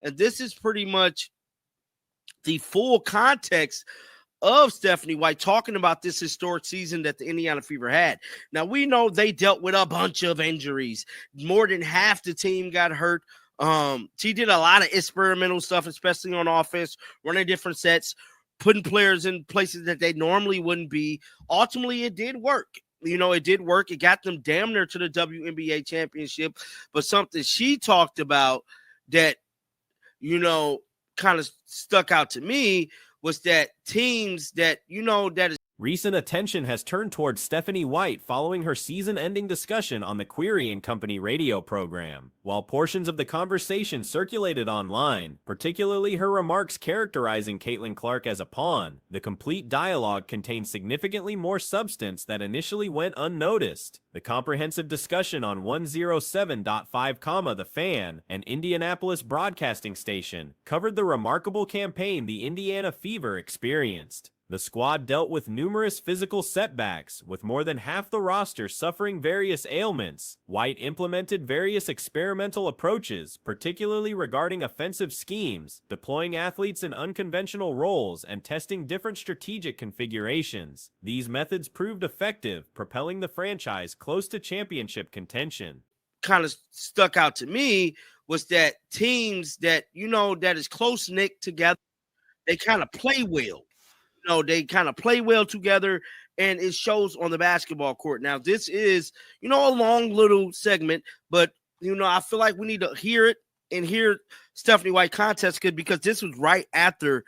And this is pretty much the full context of Stephanie White talking about this historic season that the Indiana Fever had. Now, we know they dealt with a bunch of injuries. More than half the team got hurt. She did a lot of experimental stuff, especially on offense, running different sets, putting players in places that they normally wouldn't be. Ultimately, it did work. It did work. It got them damn near to the WNBA championship. But something she talked about that, kind of stuck out to me was that teams that, that is. Recent attention has turned towards Stephanie White following her season-ending discussion on the Query & Company radio program. While portions of the conversation circulated online, particularly her remarks characterizing Caitlin Clark as a pawn, the complete dialogue contained significantly more substance that initially went unnoticed. The comprehensive discussion on 107.5, The Fan, an Indianapolis broadcasting station, covered the remarkable campaign the Indiana Fever experienced. The squad dealt with numerous physical setbacks, with more than half the roster suffering various ailments. White implemented various experimental approaches, particularly regarding offensive schemes, deploying athletes in unconventional roles, and testing different strategic configurations. These methods proved effective, propelling the franchise close to championship contention. Kind of stuck out to me was that teams that, that is close-knit together, they kind of play well. They kind of play well together, and it shows on the basketball court. Now, this is, a long little segment, but, I feel like we need to hear it and hear Stephanie White contest because this was right after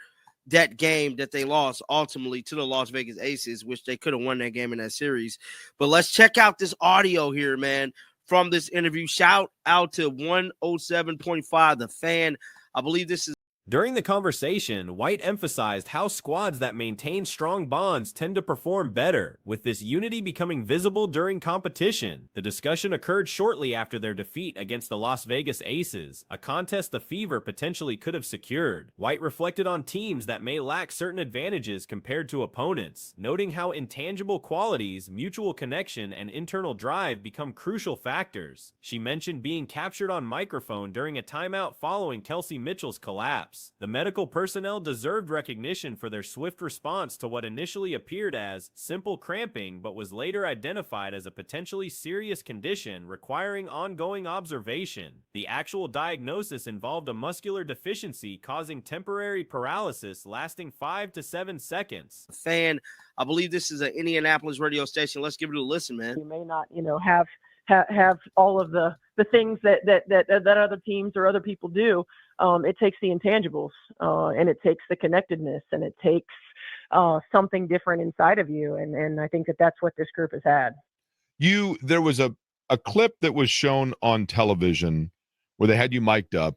that game that they lost ultimately to the Las Vegas Aces, which they could have won that game in that series. But let's check out this audio here, man, from this interview. Shout out to 107.5, The Fan. I believe this is. During the conversation, White emphasized how squads that maintain strong bonds tend to perform better, with this unity becoming visible during competition. The discussion occurred shortly after their defeat against the Las Vegas Aces, a contest the Fever potentially could have secured. White reflected on teams that may lack certain advantages compared to opponents, noting how intangible qualities, mutual connection, and internal drive become crucial factors. She mentioned being captured on microphone during a timeout following Kelsey Mitchell's collapse. The medical personnel deserved recognition for their swift response to what initially appeared as simple cramping but was later identified as a potentially serious condition requiring ongoing observation. The actual diagnosis involved a muscular deficiency causing temporary paralysis lasting 5 to 7 seconds. Fan, I believe this is an Indianapolis radio station. Let's give it a listen, man. You may not, have all of the things that other teams or other people do. It takes the intangibles, and it takes the connectedness, and it takes something different inside of you. And I think that's what this group has had. There was a clip that was shown on television where they had you mic'd up,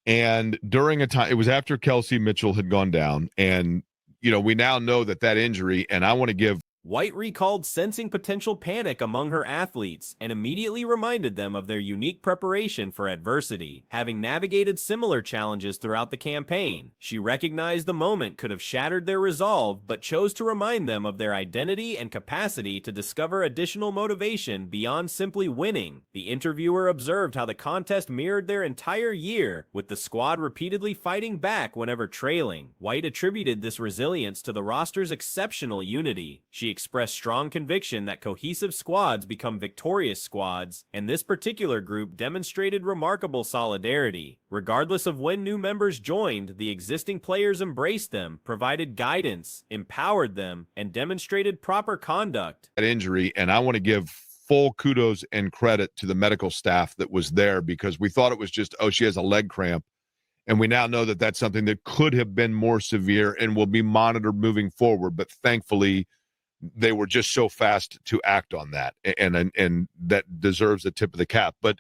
and during a time, it was after Kelsey Mitchell had gone down, and, we now know that injury, and I want to give. White recalled sensing potential panic among her athletes and immediately reminded them of their unique preparation for adversity, having navigated similar challenges throughout the campaign. She recognized the moment could have shattered their resolve, but chose to remind them of their identity and capacity to discover additional motivation beyond simply winning. The interviewer observed how the contest mirrored their entire year, with the squad repeatedly fighting back whenever trailing. White attributed this resilience to the roster's exceptional unity. She expressed strong conviction that cohesive squads become victorious squads, and this particular group demonstrated remarkable solidarity. Regardless of when new members joined, the existing players embraced them, provided guidance, empowered them, and demonstrated proper conduct. That injury, and I want to give full kudos and credit to the medical staff that was there, because we thought it was just, she has a leg cramp. And we now know that that's something that could have been more severe and will be monitored moving forward. But thankfully, they were just so fast to act on that, and that deserves a tip of the cap. But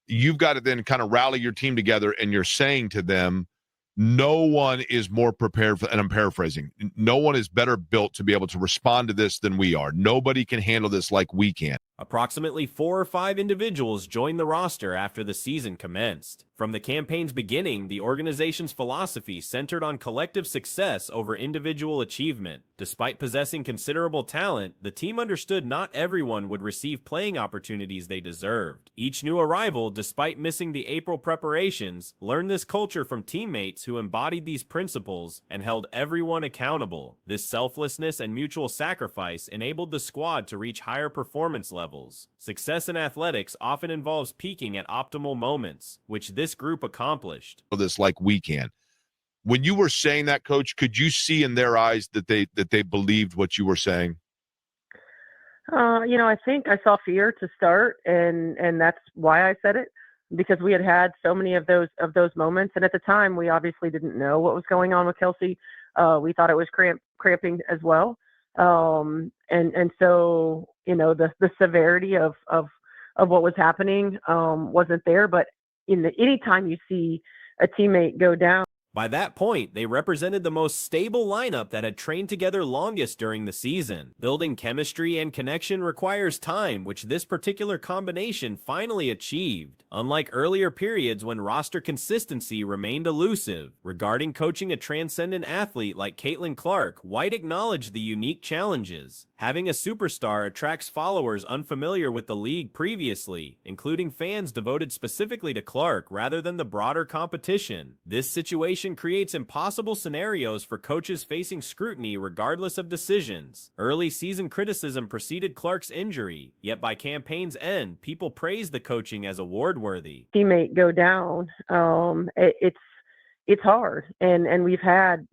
you've got to then kind of rally your team together, and you're saying to them, no one is more prepared for, and I'm paraphrasing, no one is better built to be able to respond to this than we are. Nobody can handle this like we can. Approximately 4 or 5 individuals joined the roster after the season commenced. From the campaign's beginning, the organization's philosophy centered on collective success over individual achievement. Despite possessing considerable talent, the team understood not everyone would receive playing opportunities they deserved. Each new arrival, despite missing the April preparations, learned this culture from teammates who embodied these principles and held everyone accountable. This selflessness and mutual sacrifice enabled the squad to reach higher performance levels. Success in athletics often involves peaking at optimal moments, which this group accomplished. This like we can. When you were saying that, Coach, could you see in their eyes that they believed what you were saying? I think I saw fear to start, and that's why I said it, because we had so many of those moments, and at the time we obviously didn't know what was going on with Kelsey. We thought it was cramping as well, and so the severity of what was happening wasn't there. But anytime you see a teammate go down. By that point, they represented the most stable lineup that had trained together longest during the season. Building chemistry and connection requires time, which this particular combination finally achieved. Unlike earlier periods when roster consistency remained elusive. Regarding coaching a transcendent athlete like Caitlin Clark, White acknowledged the unique challenges. Having a superstar attracts followers unfamiliar with the league previously, including fans devoted specifically to Clark rather than the broader competition. This situation creates impossible scenarios for coaches facing scrutiny regardless of decisions. Early season criticism preceded Clark's injury, yet by campaign's end, people praised the coaching as award-worthy. Teammate go down, it's hard, and we've had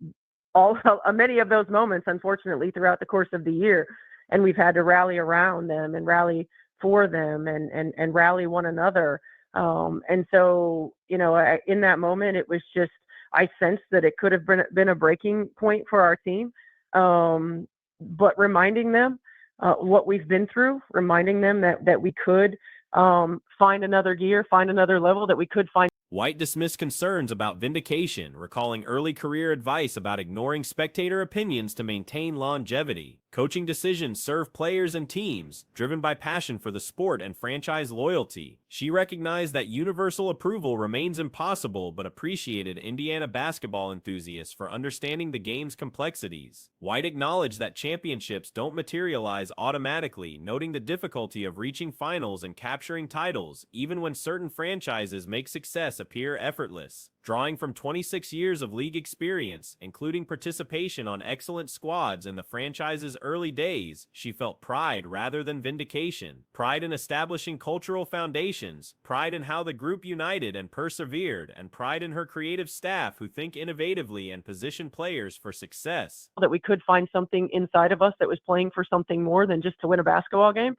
many of those moments, unfortunately, throughout the course of the year, and we've had to rally around them and rally for them and rally one another. And so, in that moment, it was just, I sensed that it could have been a breaking point for our team. But reminding them what we've been through, reminding them that we could find another gear, find another level, that we could find. White dismissed concerns about vindication, recalling early career advice about ignoring spectator opinions to maintain longevity. Coaching decisions serve players and teams, driven by passion for the sport and franchise loyalty. She recognized that universal approval remains impossible, but appreciated Indiana basketball enthusiasts for understanding the game's complexities. White acknowledged that championships don't materialize automatically, noting the difficulty of reaching finals and capturing titles, even when certain franchises make success appear effortless. Drawing from 26 years of league experience, including participation on excellent squads in the franchise's early days, she felt pride rather than vindication. Pride in establishing cultural foundations, pride in how the group united and persevered, and pride in her creative staff who think innovatively and position players for success. That we could find something inside of us that was playing for something more than just to win a basketball game,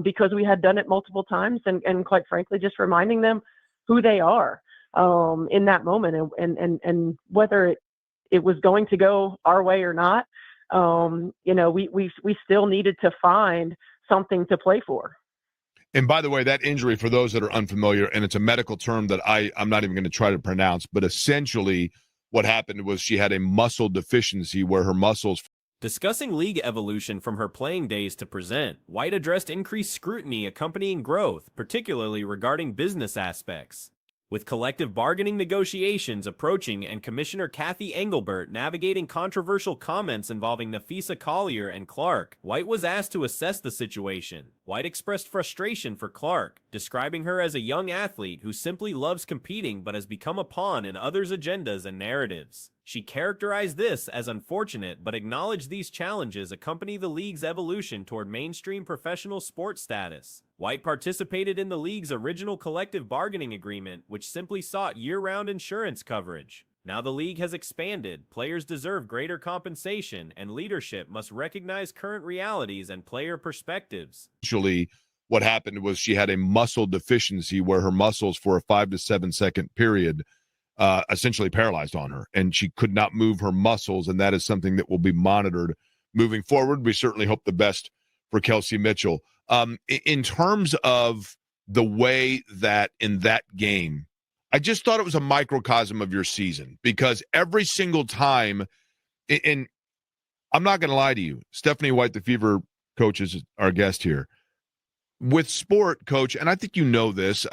because we had done it multiple times, and quite frankly, just reminding them who they are in that moment, and whether it was going to go our way or not, we still needed to find something to play for. And by the way, that injury, for those that are unfamiliar, and it's a medical term that I'm not even going to try to pronounce, but essentially what happened was she had a muscle deficiency where her muscles. Discussing league evolution from her playing days to present, White addressed increased scrutiny accompanying growth, particularly regarding business aspects. With collective bargaining negotiations approaching and Commissioner Kathy Engelbert navigating controversial comments involving Nafisa Collier and Clark, White was asked to assess the situation. White expressed frustration for Clark, describing her as a young athlete who simply loves competing but has become a pawn in others' agendas and narratives. She characterized this as unfortunate, but acknowledged these challenges accompany the league's evolution toward mainstream professional sports status. White participated in the league's original collective bargaining agreement, which simply sought year-round insurance coverage. Now the league has expanded, players deserve greater compensation, and leadership must recognize current realities and player perspectives. Actually, what happened was she had a muscle deficiency where her muscles for a 5 to 7 second period essentially paralyzed on her, and she could not move her muscles, and that is something that will be monitored moving forward. We certainly hope the best for Kelsey Mitchell. In terms of the way that in that game, I just thought it was a microcosm of your season, because every single time, and I'm not going to lie to you, Stephanie White, the Fever coach, is our guest here. with sport, Coach, and I think you know this,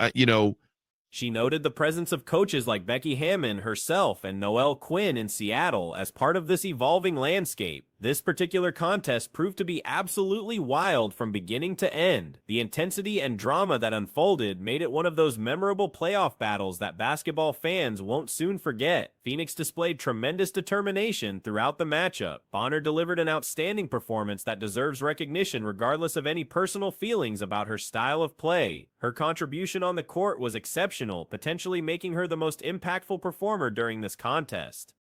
She noted the presence of coaches like Becky Hammon herself and Noelle Quinn in Seattle as part of this evolving landscape. This particular contest proved to be absolutely wild from beginning to end. The intensity and drama that unfolded made it one of those memorable playoff battles that basketball fans won't soon forget. Phoenix displayed tremendous determination throughout the matchup. Bonner delivered an outstanding performance that deserves recognition regardless of any personal feelings about her style of play. Her contribution on the court was exceptional, potentially making her the most impactful performer during this contest.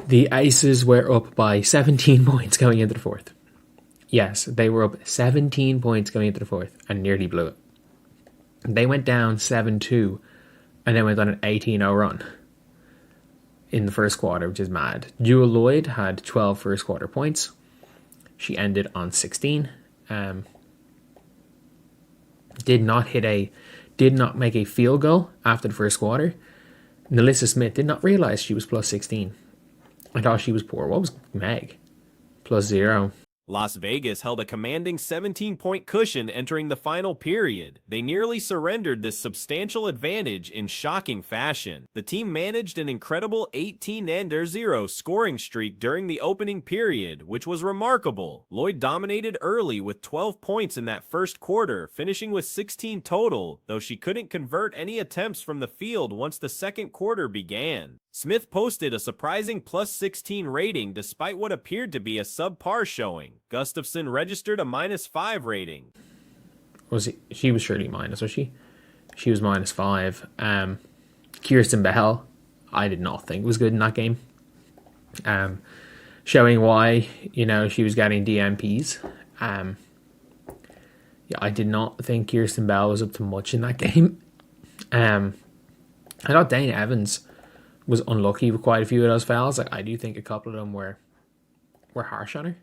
The Aces were up by 17 points going into the fourth. Yes, they were up 17 points going into the fourth and nearly blew it. They went down 7-2 and then went on an 18-0 run in the first quarter, which is mad. Jewel Lloyd had 12 first quarter points. She ended on 16. Did not make a field goal after the first quarter. Nalissa Smith did not realize she was plus 16. I thought she was poor. What was Meg? Plus 0. Las Vegas held a commanding 17-point cushion entering the final period. They nearly surrendered this substantial advantage in shocking fashion. The team managed an incredible 18-0 scoring streak during the opening period, which was remarkable. Lloyd dominated early with 12 points in that first quarter, finishing with 16 total, though she couldn't convert any attempts from the field once the second quarter began. Smith posted a surprising plus 16 rating despite what appeared to be a subpar showing. Gustafson registered a -5 rating. She was surely minus, was she? She was -5. Kirsten Bell, I did not think was good in that game. Showing why, she was getting DMPs. I did not think Kirsten Bell was up to much in that game. I thought Dana Evans was unlucky with quite a few of those fouls. I do think a couple of them were harsh on her.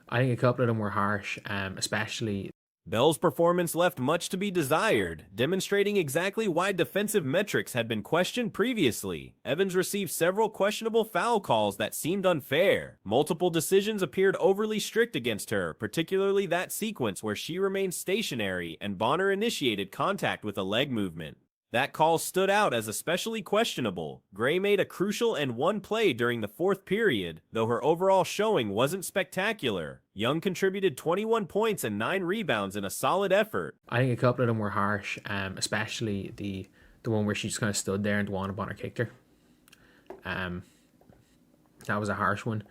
I think a couple of them were harsh, especially. Bell's performance left much to be desired, demonstrating exactly why defensive metrics had been questioned previously. Evans received several questionable foul calls that seemed unfair. Multiple decisions appeared overly strict against her, particularly that sequence where she remained stationary and Bonner initiated contact with a leg movement. That call stood out as especially questionable. Gray made a crucial and one play during the fourth period, though her overall showing wasn't spectacular. Young contributed 21 points and 9 rebounds in a solid effort. I think a couple of them were harsh, especially the one where she just kind of stood there and Dwana Bonner kicked her. That was a harsh one.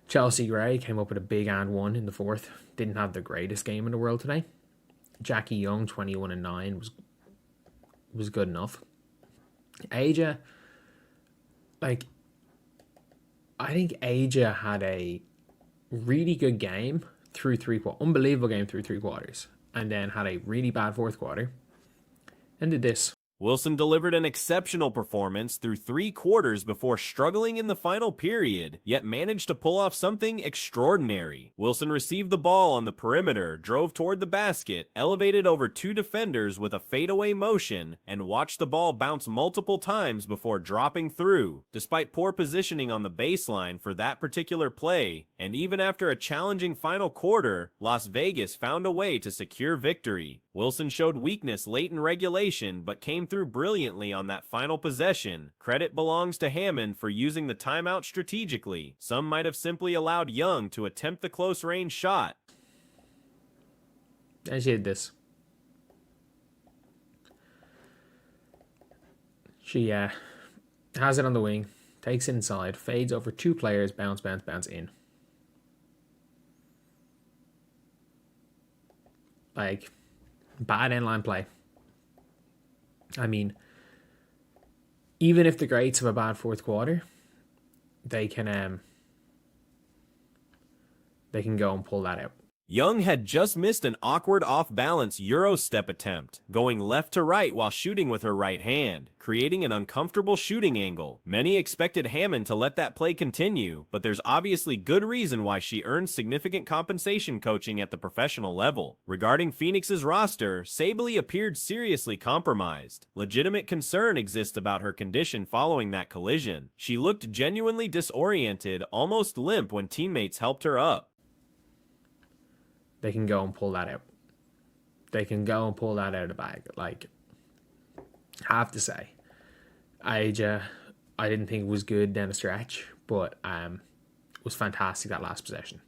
Chelsea Gray came up with a big and one in the fourth. Didn't have the greatest game in the world today. Jackie Young, 21 and 9, was good enough. Aja, I think Aja had a really good game through unbelievable game through 3 quarters, and then had a really bad fourth quarter, and did this. Wilson delivered an exceptional performance through 3 quarters before struggling in the final period, yet managed to pull off something extraordinary. Wilson received the ball on the perimeter, drove toward the basket, elevated over 2 defenders with a fadeaway motion, and watched the ball bounce multiple times before dropping through. Despite poor positioning on the baseline for that particular play, and even after a challenging final quarter, Las Vegas found a way to secure victory. Wilson showed weakness late in regulation, but came through brilliantly on that final possession. Credit belongs to Hammond for using the timeout strategically. Some might have simply allowed Young to attempt the close-range shot. And she did this. She has it on the wing, takes it inside, fades over 2 players, bounce in. Bad inline play. I mean, even if the greats have a bad fourth quarter, they can go and pull that out. Young had just missed an awkward off-balance Euro step attempt, going left to right while shooting with her right hand, creating an uncomfortable shooting angle. Many expected Hammond to let that play continue, but there's obviously good reason why she earned significant compensation coaching at the professional level. Regarding Phoenix's roster, Sabley appeared seriously compromised. Legitimate concern exists about her condition following that collision. She looked genuinely disoriented, almost limp when teammates helped her up. They can go and pull that out. they can go and pull that out of the bag. Like, have to say, I didn't think it was good down the stretch, but it was fantastic that last possession.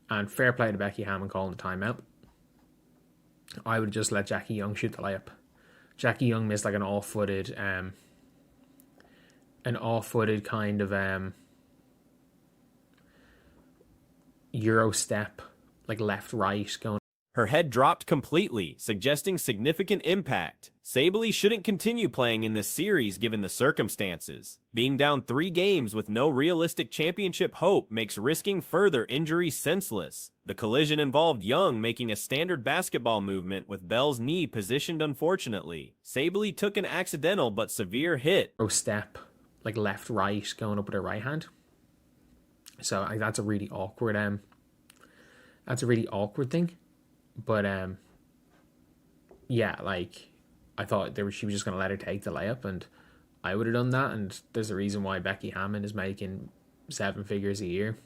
And fair play to Becky Hammond calling the timeout. I would just let Jackie Young shoot the layup. Jackie Young missed like an off-footed kind of Euro step, like left-right going. Her head dropped completely, suggesting significant impact. Sabley shouldn't continue playing in this series given the circumstances. Being down 3 games with no realistic championship hope makes risking further injury senseless. The collision involved Young making a standard basketball movement with Bell's knee positioned unfortunately. Sabley took an accidental but severe hit. Step, like left-right going up with her right hand. So that's a really awkward thing. But yeah, like I thought she was just gonna let her take the layup, and I would have done that. And there's a reason why Becky Hammond is making 7 figures a year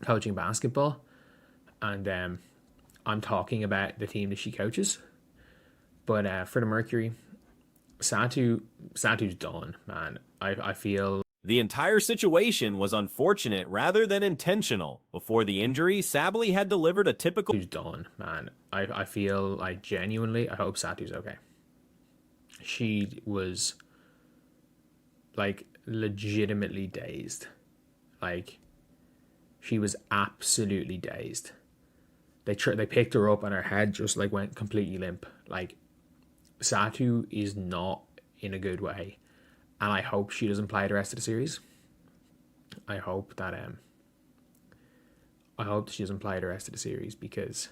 coaching basketball, and I'm talking about the team that she coaches. But for the Mercury, Satu's done, man. I feel. The entire situation was unfortunate rather than intentional. Before the injury, Sabley had delivered a typical... Satu's done, man. I feel like genuinely, I hope Satu's okay. She was like legitimately dazed. Like, she was absolutely dazed. They picked her up and her head just like went completely limp. Like, Satu is not in a good way. And I hope she doesn't play the rest of the series. I hope she doesn't play the rest of the series because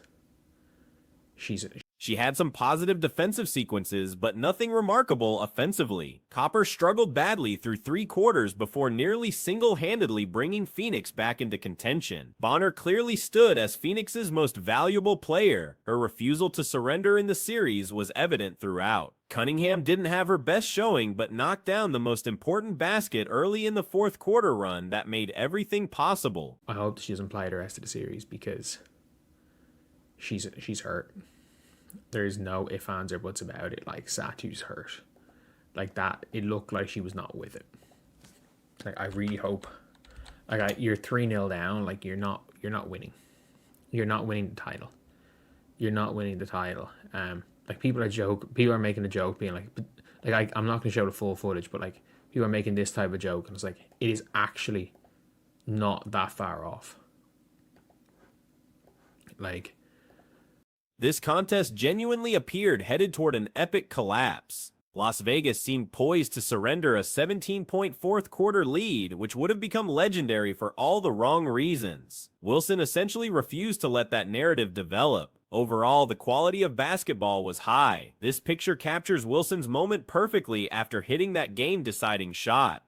She had some positive defensive sequences, but nothing remarkable offensively. Copper struggled badly through 3 quarters before nearly single-handedly bringing Phoenix back into contention. Bonner clearly stood as Phoenix's most valuable player. Her refusal to surrender in the series was evident throughout. Cunningham didn't have her best showing, but knocked down the most important basket early in the 4th quarter run that made everything possible. I hope she doesn't play the rest of the series because she's hurt. There's no ifs, ands, or buts about it. Like, Satu's hurt. Like that, it looked like she was not with it. Like, I really hope. Like, you're 3-0 down. Like, you're not winning. You're not winning the title. You're not winning the title. Like, people are making a joke, being like, I'm not going to show the full footage, but like, people are making this type of joke, and it's like, it is actually not that far off. Like, this contest genuinely appeared headed toward an epic collapse. Las Vegas seemed poised to surrender a 17-point 4th quarter lead, which would have become legendary for all the wrong reasons. Wilson essentially refused to let that narrative develop. Overall, the quality of basketball was high. This picture captures Wilson's moment perfectly after hitting that game-deciding shot.